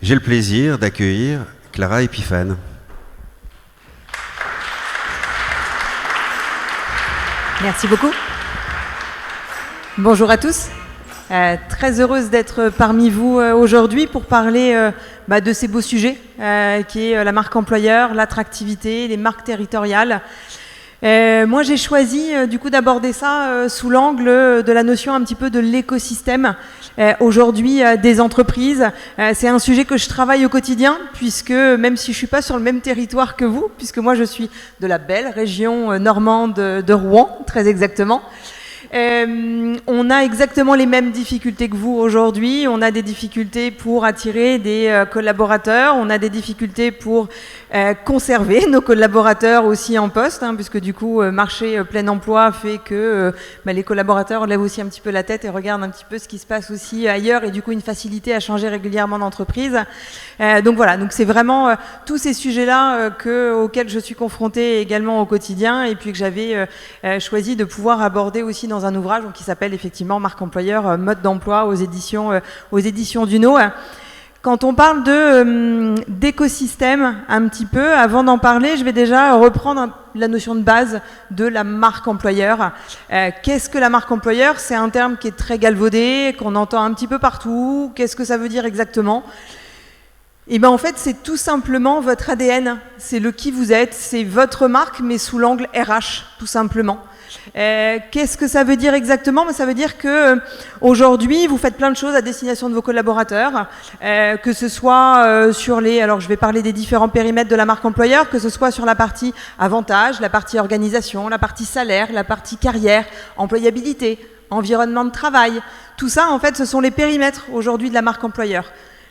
J'ai le plaisir d'accueillir Clara Epiphane. Merci beaucoup. Bonjour à tous. Très heureuse d'être parmi vous aujourd'hui pour parler de ces beaux sujets qui est la marque employeur, l'attractivité, les marques territoriales. Moi, j'ai choisi du coup d'aborder ça sous l'angle de la notion un petit peu de l'écosystème aujourd'hui des entreprises. C'est un sujet que je travaille au quotidien puisque même si je suis pas sur le même territoire que vous, puisque moi je suis de la belle région normande de Rouen, très exactement. On a exactement les mêmes difficultés que vous aujourd'hui. On a des difficultés pour attirer des collaborateurs. On a des difficultés pour conserver nos collaborateurs aussi en poste, puisque du coup, marché plein emploi fait que les collaborateurs lèvent aussi un petit peu la tête et regardent un petit peu ce qui se passe aussi ailleurs, et du coup, une facilité à changer régulièrement d'entreprise. Donc voilà, donc c'est vraiment tous ces sujets-là auxquels je suis confrontée également au quotidien, et puis que j'avais choisi de pouvoir aborder aussi dans un ouvrage qui s'appelle effectivement Marque employeur, mode d'emploi aux éditions Duno. Quand on parle d'écosystème un petit peu, avant d'en parler, je vais déjà reprendre la notion de base de la marque employeur. Qu'est-ce que la marque employeur? C'est un terme qui est très galvaudé, qu'on entend un petit peu partout. Qu'est-ce que ça veut dire exactement? Et en fait, c'est tout simplement votre ADN. C'est le qui vous êtes, c'est votre marque, mais sous l'angle RH, tout simplement. Qu'est-ce que ça veut dire exactement? Ça veut dire que aujourd'hui, vous faites plein de choses à destination de vos collaborateurs, que ce soit sur alors je vais parler des différents périmètres de la marque employeur, que ce soit sur la partie avantages, la partie organisation, la partie salaire, la partie carrière, employabilité, environnement de travail. Tout ça, en fait, ce sont les périmètres aujourd'hui de la marque employeur.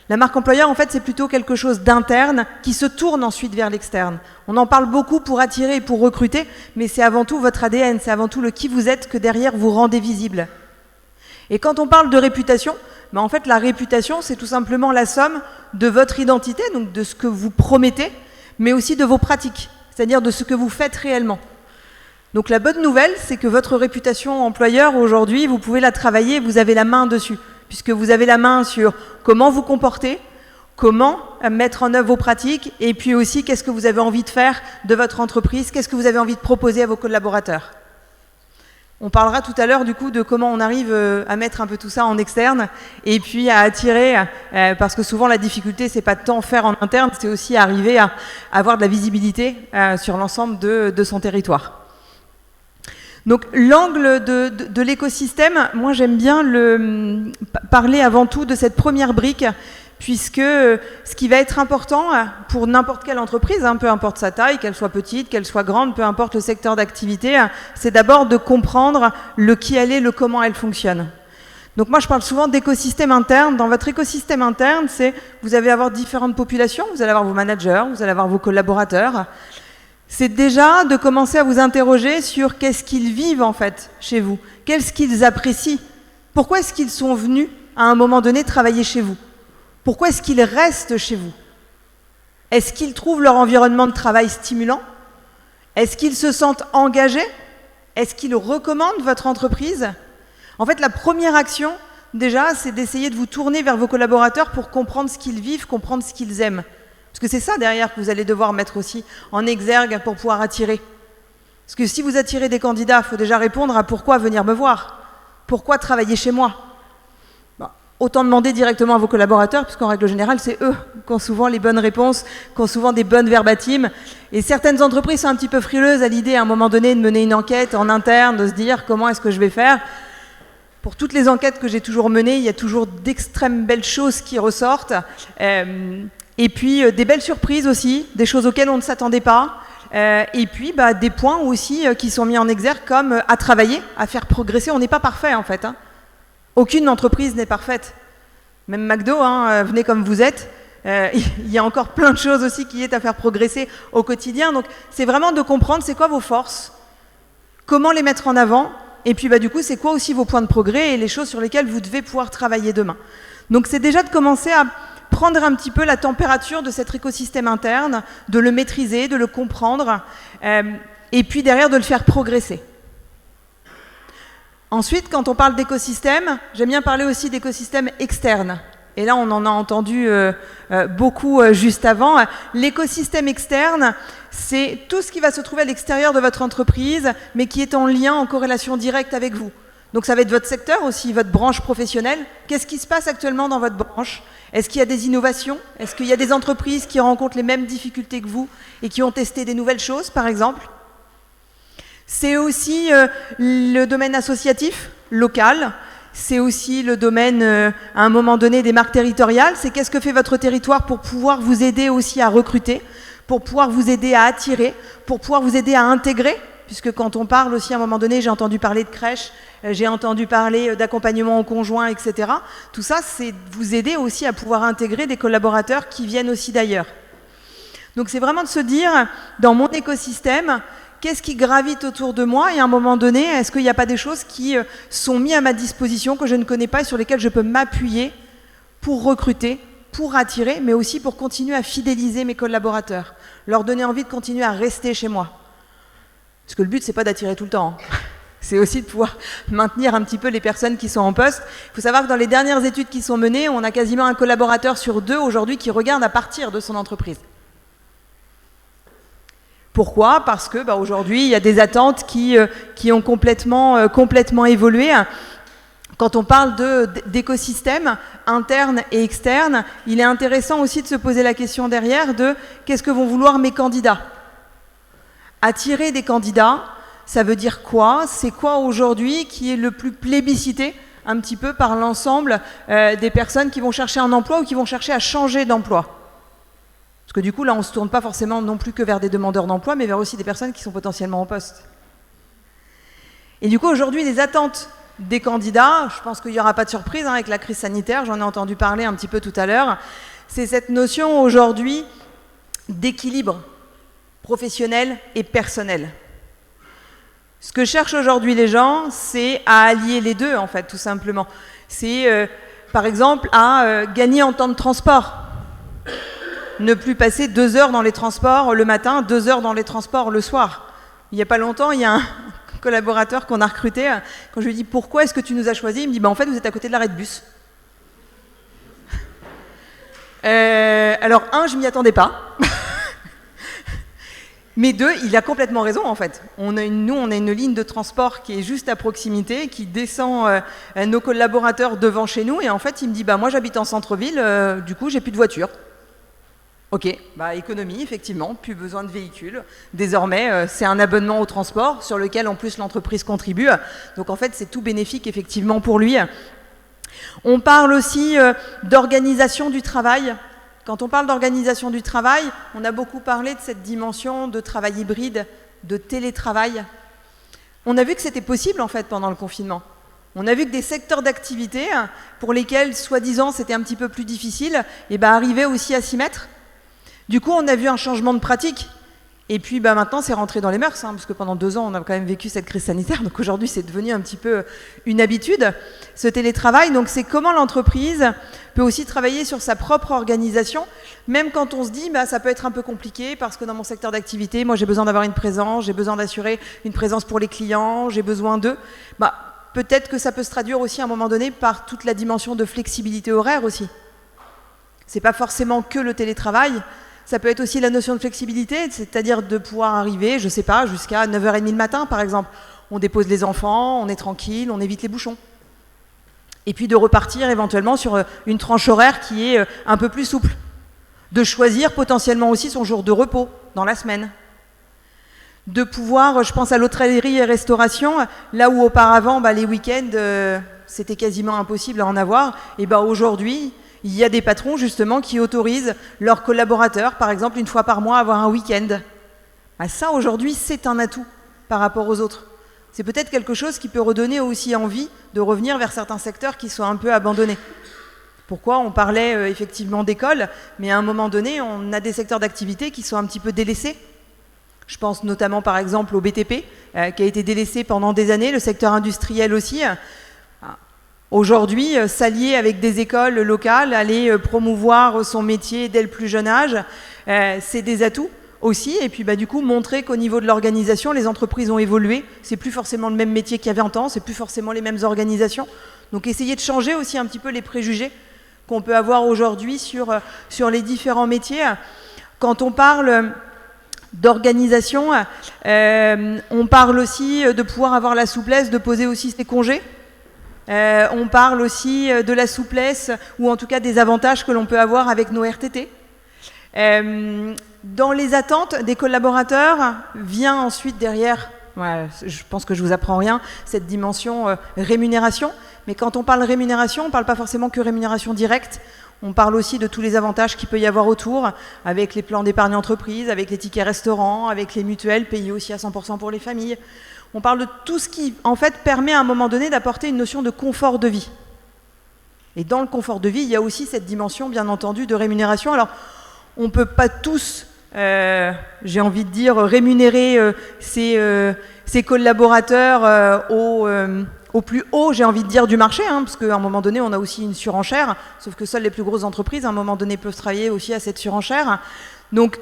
La marque employeur, en fait, c'est plutôt quelque chose d'interne qui se tourne ensuite vers l'externe. On en parle beaucoup pour attirer et pour recruter, mais c'est avant tout votre ADN, c'est avant tout le qui vous êtes que derrière vous rendez visible. Et quand on parle de réputation, en fait, la réputation, c'est tout simplement la somme de votre identité, donc de ce que vous promettez, mais aussi de vos pratiques, c'est-à-dire de ce que vous faites réellement. Donc la bonne nouvelle, c'est que votre réputation employeur, aujourd'hui, vous pouvez la travailler, vous avez la main dessus, puisque vous avez la main sur comment vous comportez, comment mettre en œuvre vos pratiques, et puis aussi qu'est-ce que vous avez envie de faire de votre entreprise, qu'est-ce que vous avez envie de proposer à vos collaborateurs. On parlera tout à l'heure du coup de comment on arrive à mettre un peu tout ça en externe, et puis à attirer, parce que souvent la difficulté c'est pas de tant faire en interne, c'est aussi arriver à avoir de la visibilité sur l'ensemble de son territoire. Donc l'angle de l'écosystème, moi j'aime bien parler avant tout de cette première brique, puisque ce qui va être important pour n'importe quelle entreprise, peu importe sa taille, qu'elle soit petite, qu'elle soit grande, peu importe le secteur d'activité, c'est d'abord de comprendre le qui elle est, le comment elle fonctionne. Donc moi je parle souvent d'écosystème interne. Dans votre écosystème interne, vous allez avoir différentes populations, vous allez avoir vos managers, vous allez avoir vos collaborateurs. C'est déjà de commencer à vous interroger sur qu'est-ce qu'ils vivent en fait chez vous, qu'est-ce qu'ils apprécient, pourquoi est-ce qu'ils sont venus à un moment donné travailler chez vous, pourquoi est-ce qu'ils restent chez vous, est-ce qu'ils trouvent leur environnement de travail stimulant, est-ce qu'ils se sentent engagés, est-ce qu'ils recommandent votre entreprise. En fait, la première action déjà, c'est d'essayer de vous tourner vers vos collaborateurs pour comprendre ce qu'ils vivent, comprendre ce qu'ils aiment. Parce que c'est ça derrière que vous allez devoir mettre aussi en exergue pour pouvoir attirer. Parce que si vous attirez des candidats, il faut déjà répondre à pourquoi venir me voir, pourquoi travailler chez moi. Autant demander directement à vos collaborateurs, puisqu'en règle générale, c'est eux qui ont souvent les bonnes réponses, qui ont souvent des bonnes verbatimes. Et certaines entreprises sont un petit peu frileuses à l'idée à un moment donné de mener une enquête en interne, de se dire comment est-ce que je vais faire. Pour toutes les enquêtes que j'ai toujours menées, il y a toujours d'extrêmes belles choses qui ressortent. Et puis des belles surprises aussi, des choses auxquelles on ne s'attendait pas. Et puis des points aussi qui sont mis en exergue comme à travailler, à faire progresser. On n'est pas parfait en fait. Aucune entreprise n'est parfaite. Même McDo, venez comme vous êtes. Il y a encore plein de choses aussi qui est à faire progresser au quotidien. Donc c'est vraiment de comprendre c'est quoi vos forces, comment les mettre en avant, et puis du coup c'est quoi aussi vos points de progrès et les choses sur lesquelles vous devez pouvoir travailler demain. Donc c'est déjà de commencer à prendre un petit peu la température de cet écosystème interne, de le maîtriser, de le comprendre, et puis derrière de le faire progresser. Ensuite, quand on parle d'écosystème, j'aime bien parler aussi d'écosystème externe. Et là, on en a entendu beaucoup juste avant. L'écosystème externe, c'est tout ce qui va se trouver à l'extérieur de votre entreprise, mais qui est en lien, en corrélation directe avec vous. Donc ça va être votre secteur aussi, votre branche professionnelle. Qu'est-ce qui se passe actuellement dans votre branche? Est-ce qu'il y a des innovations? Est-ce qu'il y a des entreprises qui rencontrent les mêmes difficultés que vous et qui ont testé des nouvelles choses, par exemple? C'est aussi le domaine associatif, local. C'est aussi le domaine, à un moment donné, des marques territoriales. C'est qu'est-ce que fait votre territoire pour pouvoir vous aider aussi à recruter, pour pouvoir vous aider à attirer, pour pouvoir vous aider à intégrer. Puisque quand on parle aussi, à un moment donné, j'ai entendu parler de crèche, j'ai entendu parler d'accompagnement au conjoint, etc. Tout ça, c'est vous aider aussi à pouvoir intégrer des collaborateurs qui viennent aussi d'ailleurs. Donc c'est vraiment de se dire, dans mon écosystème, qu'est-ce qui gravite autour de moi et à un moment donné, est-ce qu'il n'y a pas des choses qui sont mises à ma disposition, que je ne connais pas et sur lesquelles je peux m'appuyer pour recruter, pour attirer, mais aussi pour continuer à fidéliser mes collaborateurs, leur donner envie de continuer à rester chez moi. Parce que le but, c'est pas d'attirer tout le temps. C'est aussi de pouvoir maintenir un petit peu les personnes qui sont en poste. Il faut savoir que dans les dernières études qui sont menées, on a quasiment un collaborateur sur 2 aujourd'hui qui regarde à partir de son entreprise. Pourquoi? Parce que aujourd'hui, il y a des attentes qui ont complètement évolué. Quand on parle d'écosystème interne et externe, il est intéressant aussi de se poser la question derrière de qu'est-ce que vont vouloir mes candidats? Attirer des candidats, ça veut dire quoi? C'est quoi aujourd'hui qui est le plus plébiscité un petit peu par l'ensemble des personnes qui vont chercher un emploi ou qui vont chercher à changer d'emploi? Parce que du coup, là, on ne se tourne pas forcément non plus que vers des demandeurs d'emploi, mais vers aussi des personnes qui sont potentiellement en poste. Et du coup, aujourd'hui, les attentes des candidats, je pense qu'il n'y aura pas de surprise avec la crise sanitaire, j'en ai entendu parler un petit peu tout à l'heure, c'est cette notion aujourd'hui d'équilibre professionnel et personnel. Ce que cherchent aujourd'hui les gens, c'est à allier les deux, en fait, tout simplement. C'est, par exemple, à gagner en temps de transport. Ne plus passer 2 heures dans les transports le matin, 2 heures dans les transports le soir. Il n'y a pas longtemps, il y a un collaborateur qu'on a recruté. Quand je lui dis « Pourquoi est-ce que tu nous as choisis ?» Il me dit « En fait, vous êtes à côté de l'arrêt de bus. » Alors, je m'y attendais pas. Mais 2, il a complètement raison en fait. On a une ligne de transport qui est juste à proximité, qui descend nos collaborateurs devant chez nous. Et en fait, il me dit, moi j'habite en centre-ville, du coup j'ai plus de voiture. Ok, économie, effectivement, plus besoin de véhicules. Désormais, c'est un abonnement au transport sur lequel en plus l'entreprise contribue. Donc en fait, c'est tout bénéfique effectivement pour lui. On parle aussi d'organisation du travail. Quand on parle d'organisation du travail, on a beaucoup parlé de cette dimension de travail hybride, de télétravail. On a vu que c'était possible en fait pendant le confinement. On a vu que des secteurs d'activité pour lesquels, soi-disant, c'était un petit peu plus difficile, arrivaient aussi à s'y mettre. Du coup, on a vu un changement de pratique. Et puis maintenant, c'est rentré dans les mœurs, parce que pendant 2 ans, on a quand même vécu cette crise sanitaire. Donc aujourd'hui, c'est devenu un petit peu une habitude, ce télétravail. Donc c'est comment l'entreprise peut aussi travailler sur sa propre organisation, même quand on se dit, ça peut être un peu compliqué, parce que dans mon secteur d'activité, moi j'ai besoin d'avoir une présence, j'ai besoin d'assurer une présence pour les clients, j'ai besoin d'eux. Peut-être que ça peut se traduire aussi à un moment donné par toute la dimension de flexibilité horaire aussi. C'est pas forcément que le télétravail. Ça peut être aussi la notion de flexibilité, c'est-à-dire de pouvoir arriver, je sais pas, jusqu'à 9h30 le matin, par exemple. On dépose les enfants, on est tranquille, on évite les bouchons. Et puis de repartir éventuellement sur une tranche horaire qui est un peu plus souple. De choisir potentiellement aussi son jour de repos dans la semaine. De pouvoir, je pense à l'hôtellerie et restauration, là où auparavant, les week-ends, c'était quasiment impossible à en avoir, et aujourd'hui, il y a des patrons justement qui autorisent leurs collaborateurs, par exemple une fois par mois, à avoir un week-end. Ça aujourd'hui, c'est un atout par rapport aux autres. C'est peut-être quelque chose qui peut redonner aussi envie de revenir vers certains secteurs qui sont un peu abandonnés. Pourquoi? On parlait effectivement d'école, mais à un moment donné, on a des secteurs d'activité qui sont un petit peu délaissés. Je pense notamment par exemple au BTP, qui a été délaissé pendant des années, le secteur industriel aussi. Aujourd'hui, s'allier avec des écoles locales, aller promouvoir son métier dès le plus jeune âge, c'est des atouts aussi. Et puis du coup, montrer qu'au niveau de l'organisation, les entreprises ont évolué. C'est plus forcément le même métier qu'il y avait un temps, c'est plus forcément les mêmes organisations. Donc essayer de changer aussi un petit peu les préjugés qu'on peut avoir aujourd'hui sur les différents métiers. Quand on parle d'organisation, on parle aussi de pouvoir avoir la souplesse de poser aussi ses congés. On parle aussi de la souplesse, ou en tout cas des avantages que l'on peut avoir avec nos RTT. Dans les attentes des collaborateurs, vient ensuite derrière, je pense que je vous apprends rien, cette dimension rémunération. Mais quand on parle rémunération, on ne parle pas forcément que rémunération directe. On parle aussi de tous les avantages qu'il peut y avoir autour, avec les plans d'épargne entreprise, avec les tickets restaurants, avec les mutuelles payées aussi à 100% pour les familles. On parle de tout ce qui, en fait, permet à un moment donné d'apporter une notion de confort de vie. Et dans le confort de vie, il y a aussi cette dimension, bien entendu, de rémunération. Alors, on ne peut pas tous, j'ai envie de dire, rémunérer ses collaborateurs au plus haut, j'ai envie de dire, du marché, parce qu'à un moment donné, on a aussi une surenchère, sauf que seules les plus grosses entreprises, à un moment donné, peuvent travailler aussi à cette surenchère. Donc,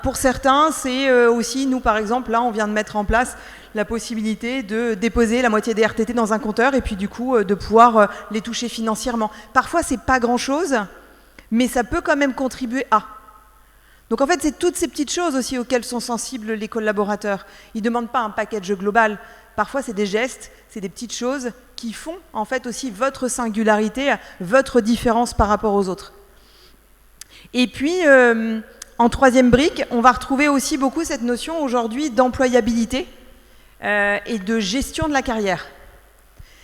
pour certains, c'est aussi, nous, par exemple, là, on vient de mettre en place la possibilité de déposer la moitié des RTT dans un compteur et puis, du coup, de pouvoir les toucher financièrement. Parfois, c'est pas grand-chose, mais ça peut quand même contribuer à. Donc, en fait, c'est toutes ces petites choses aussi auxquelles sont sensibles les collaborateurs. Ils ne demandent pas un package global. Parfois, c'est des gestes, c'est des petites choses qui font en fait aussi votre singularité, votre différence par rapport aux autres. Et puis, en troisième brique, on va retrouver aussi beaucoup cette notion aujourd'hui d'employabilité et de gestion de la carrière.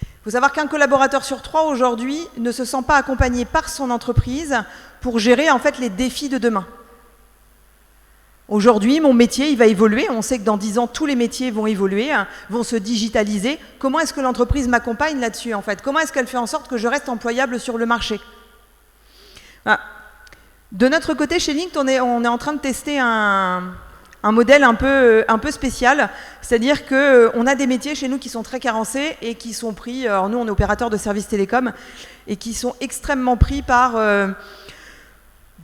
Il faut savoir qu'un collaborateur sur 3 aujourd'hui ne se sent pas accompagné par son entreprise pour gérer en fait les défis de demain. Aujourd'hui, mon métier, il va évoluer. On sait que dans 10 ans, tous les métiers vont évoluer, vont se digitaliser. Comment est-ce que l'entreprise m'accompagne là-dessus, en fait? Comment est-ce qu'elle fait en sorte que je reste employable sur le marché? De notre côté, chez Linked, on est en train de tester un modèle un peu spécial. C'est-à-dire qu'on a des métiers chez nous qui sont très carencés et qui sont pris... Alors nous, on est opérateur de services télécoms et qui sont extrêmement pris par...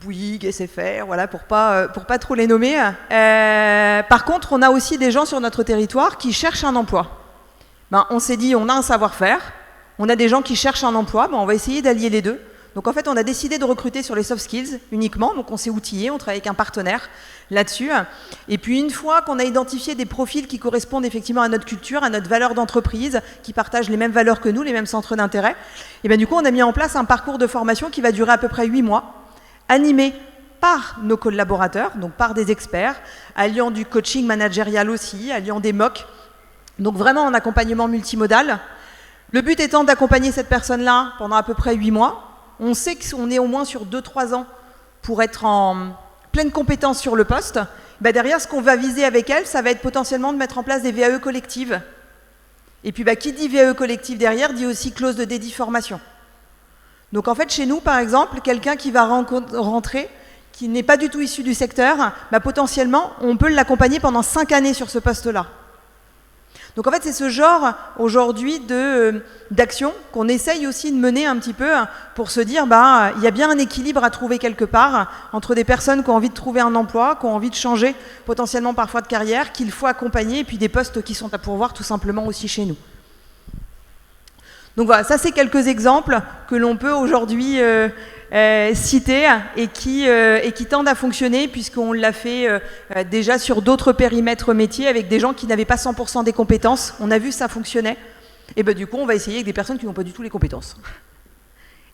Bouygues, SFR, voilà, pour pas trop les nommer. Par contre, on a aussi des gens sur notre territoire qui cherchent un emploi. On s'est dit, on a un savoir-faire, on a des gens qui cherchent un emploi, on va essayer d'allier les deux. Donc en fait, on a décidé de recruter sur les soft skills uniquement, donc on s'est outillé, on travaille avec un partenaire là-dessus. Et puis une fois qu'on a identifié des profils qui correspondent effectivement à notre culture, à notre valeur d'entreprise, qui partagent les mêmes valeurs que nous, les mêmes centres d'intérêt, et bien du coup, on a mis en place un parcours de formation qui va durer à peu près 8 mois, animé par nos collaborateurs, donc par des experts, alliant du coaching managérial aussi, alliant des MOOC, donc vraiment en accompagnement multimodal. Le but étant d'accompagner cette personne-là pendant à peu près 8 mois. On sait qu'on est au moins sur 2-3 ans pour être en pleine compétence sur le poste. Derrière, ce qu'on va viser avec elle, ça va être potentiellement de mettre en place des VAE collectives. Et puis qui dit VAE collective derrière, dit aussi clause de dédit formation. Donc en fait, chez nous, par exemple, quelqu'un qui va rentrer, qui n'est pas du tout issu du secteur, potentiellement, on peut l'accompagner pendant 5 années sur ce poste-là. Donc en fait, c'est ce genre, aujourd'hui, d'action qu'on essaye aussi de mener un petit peu pour se dire, il y a bien un équilibre à trouver quelque part entre des personnes qui ont envie de trouver un emploi, qui ont envie de changer potentiellement parfois de carrière, qu'il faut accompagner, et puis des postes qui sont à pourvoir tout simplement aussi chez nous. Donc voilà, ça c'est quelques exemples que l'on peut aujourd'hui citer et qui tendent à fonctionner puisqu'on l'a fait déjà sur d'autres périmètres métiers avec des gens qui n'avaient pas 100% des compétences. On a vu ça fonctionnait. Et du coup, on va essayer avec des personnes qui n'ont pas du tout les compétences.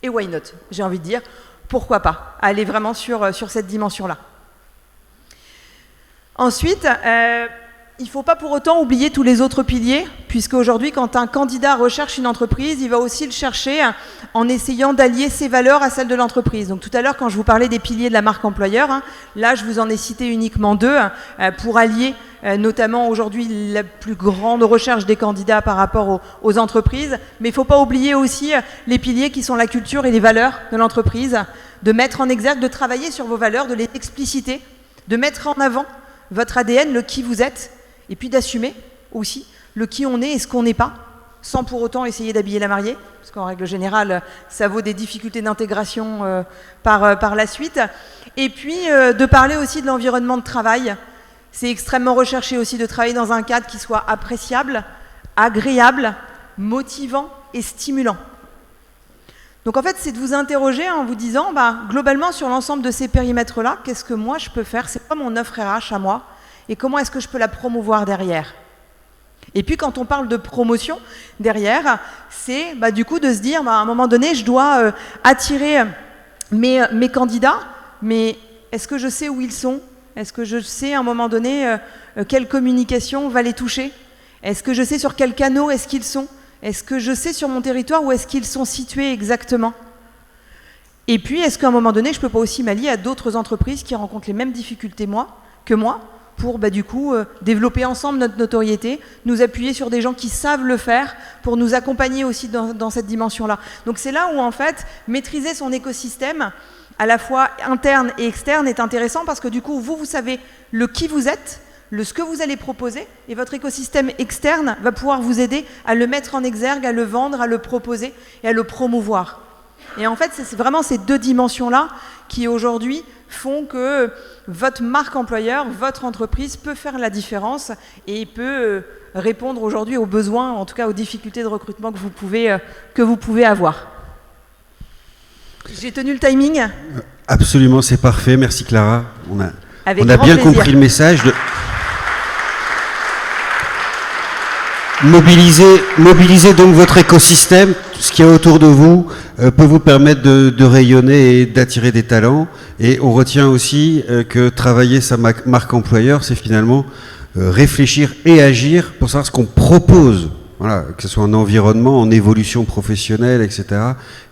Et why not? J'ai envie de dire, pourquoi pas aller vraiment sur cette dimension-là. Ensuite... il ne faut pas pour autant oublier tous les autres piliers, puisque aujourd'hui, quand un candidat recherche une entreprise, il va aussi le chercher en essayant d'allier ses valeurs à celles de l'entreprise. Donc tout à l'heure, quand je vous parlais des piliers de la marque employeur, là, je vous en ai cité uniquement 2 pour allier notamment aujourd'hui la plus grande recherche des candidats par rapport aux entreprises. Mais il ne faut pas oublier aussi les piliers qui sont la culture et les valeurs de l'entreprise, de mettre en exergue, de travailler sur vos valeurs, de les expliciter, de mettre en avant votre ADN, le qui vous êtes, et puis d'assumer aussi le qui on est et ce qu'on n'est pas, sans pour autant essayer d'habiller la mariée, parce qu'en règle générale, ça vaut des difficultés d'intégration par la suite. Et puis, de parler aussi de l'environnement de travail. C'est extrêmement recherché aussi de travailler dans un cadre qui soit appréciable, agréable, motivant et stimulant. Donc en fait, c'est de vous interroger en vous disant, globalement sur l'ensemble de ces périmètres-là, qu'est-ce que moi je peux faire? C'est pas mon offre RH à moi, et comment est-ce que je peux la promouvoir derrière? Et puis quand on parle de promotion derrière, c'est du coup de se dire, à un moment donné, je dois attirer mes candidats, mais est-ce que je sais où ils sont? Est-ce que je sais à un moment donné quelle communication va les toucher? Est-ce que je sais sur quels canaux est-ce qu'ils sont? Est-ce que je sais sur mon territoire où est-ce qu'ils sont situés exactement? Et puis, est-ce qu'à un moment donné, je ne peux pas aussi m'allier à d'autres entreprises qui rencontrent les mêmes difficultés que moi pour du coup développer ensemble notre notoriété, nous appuyer sur des gens qui savent le faire pour nous accompagner aussi dans cette dimension-là. Donc c'est là où en fait, maîtriser son écosystème à la fois interne et externe est intéressant parce que du coup, vous savez le qui vous êtes, ce que vous allez proposer, et votre écosystème externe va pouvoir vous aider à le mettre en exergue, à le vendre, à le proposer et à le promouvoir. Et en fait, c'est vraiment ces deux dimensions-là qui aujourd'hui font que votre marque employeur, votre entreprise peut faire la différence et peut répondre aujourd'hui aux besoins, en tout cas aux difficultés de recrutement que vous pouvez avoir. J'ai tenu le timing? Absolument, c'est parfait. Merci Clara. On a bien plaisir. compris le message. Mobiliser donc votre écosystème, tout ce qu'il y a autour de vous, peut vous permettre de rayonner et d'attirer des talents. Et on retient aussi que travailler sa marque employeur, c'est finalement réfléchir et agir pour savoir ce qu'on propose. Voilà, que ce soit en environnement, en évolution professionnelle, etc.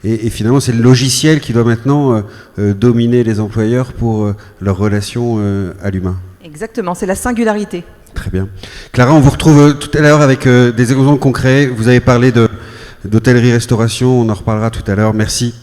Et finalement, c'est le logiciel qui doit maintenant dominer les employeurs pour leur relation à l'humain. Exactement, c'est la singularité. Très bien. Clara, on vous retrouve tout à l'heure avec des exemples concrets. Vous avez parlé d'hôtellerie-restauration, on en reparlera tout à l'heure. Merci.